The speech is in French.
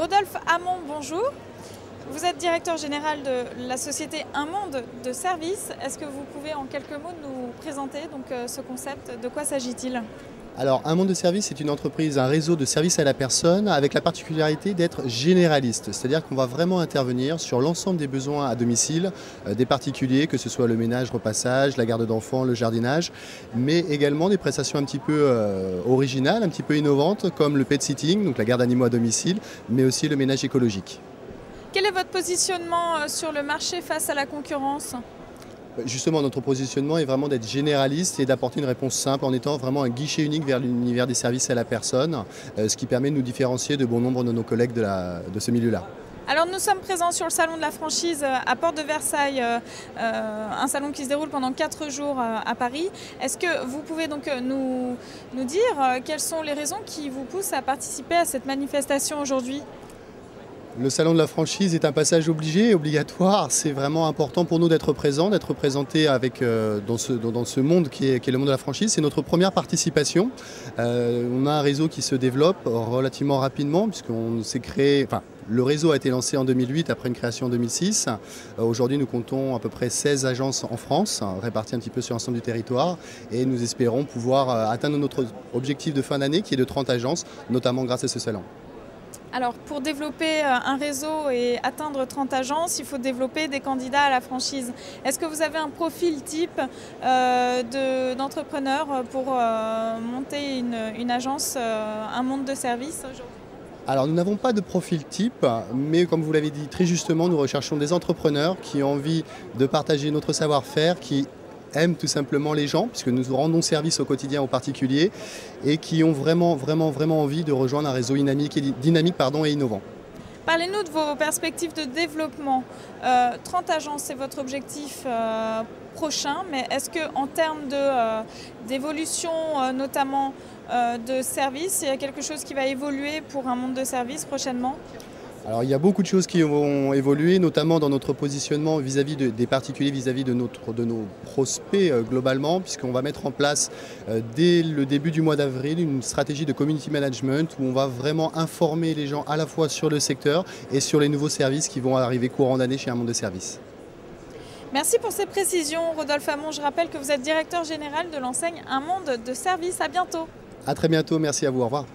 Rodolphe Hamon, bonjour. Vous êtes directeur général de la société Un Monde de Services. Est-ce que vous pouvez en quelques mots nous présenter ce concept? De quoi s'agit-il? Alors, Un Monde de Services, c'est une entreprise, un réseau de services à la personne avec la particularité d'être généraliste. C'est-à-dire qu'on va vraiment intervenir sur l'ensemble des besoins à domicile des particuliers, que ce soit le ménage, repassage, la garde d'enfants, le jardinage, mais également des prestations un petit peu originales, un petit peu innovantes, comme le pet sitting, donc la garde d'animaux à domicile, mais aussi le ménage écologique. Quel est votre positionnement sur le marché face à la concurrence ? Justement, notre positionnement est vraiment d'être généraliste et d'apporter une réponse simple en étant vraiment un guichet unique vers l'univers des services à la personne, ce qui permet de nous différencier de bon nombre de nos collègues de ce milieu-là. Alors nous sommes présents sur le salon de la franchise à Porte de Versailles, un salon qui se déroule pendant 4 jours à Paris. Est-ce que vous pouvez donc nous dire quelles sont les raisons qui vous poussent à participer à cette manifestation aujourd'hui ? Le salon de la franchise est un passage obligé, obligatoire. C'est vraiment important pour nous d'être présents, d'être présentés dans ce monde qui est le monde de la franchise. C'est notre première participation. On a un réseau qui se développe relativement rapidement puisqu'on s'est créé. Le réseau a été lancé en 2008 après une création en 2006. Aujourd'hui, nous comptons à peu près 16 agences en France, réparties un petit peu sur l'ensemble du territoire. Et nous espérons pouvoir atteindre notre objectif de fin d'année qui est de 30 agences, notamment grâce à ce salon. Alors, pour développer un réseau et atteindre 30 agences, il faut développer des candidats à la franchise. Est-ce que vous avez un profil type d'entrepreneur pour monter une agence, un monde de services aujourd'hui ? Alors nous n'avons pas de profil type, mais comme vous l'avez dit très justement, nous recherchons des entrepreneurs qui ont envie de partager notre savoir-faire, qui aiment tout simplement les gens, puisque nous rendons service au quotidien aux particuliers, et qui ont vraiment envie de rejoindre un réseau dynamique et innovant. Parlez-nous de vos perspectives de développement. 30 agences, c'est votre objectif prochain, mais est-ce qu'en termes d'évolution, notamment de services, il y a quelque chose qui va évoluer pour un monde de services prochainement ? Alors il y a beaucoup de choses qui vont évoluer, notamment dans notre positionnement vis-à-vis des particuliers, vis-à-vis de nos prospects globalement, puisqu'on va mettre en place dès le début du mois d'avril une stratégie de community management où on va vraiment informer les gens à la fois sur le secteur et sur les nouveaux services qui vont arriver courant d'année chez Un Monde de Services. Merci pour ces précisions, Rodolphe Hamon. Je rappelle que vous êtes directeur général de l'enseigne Un Monde de Services. À bientôt. À très bientôt, merci à vous, au revoir.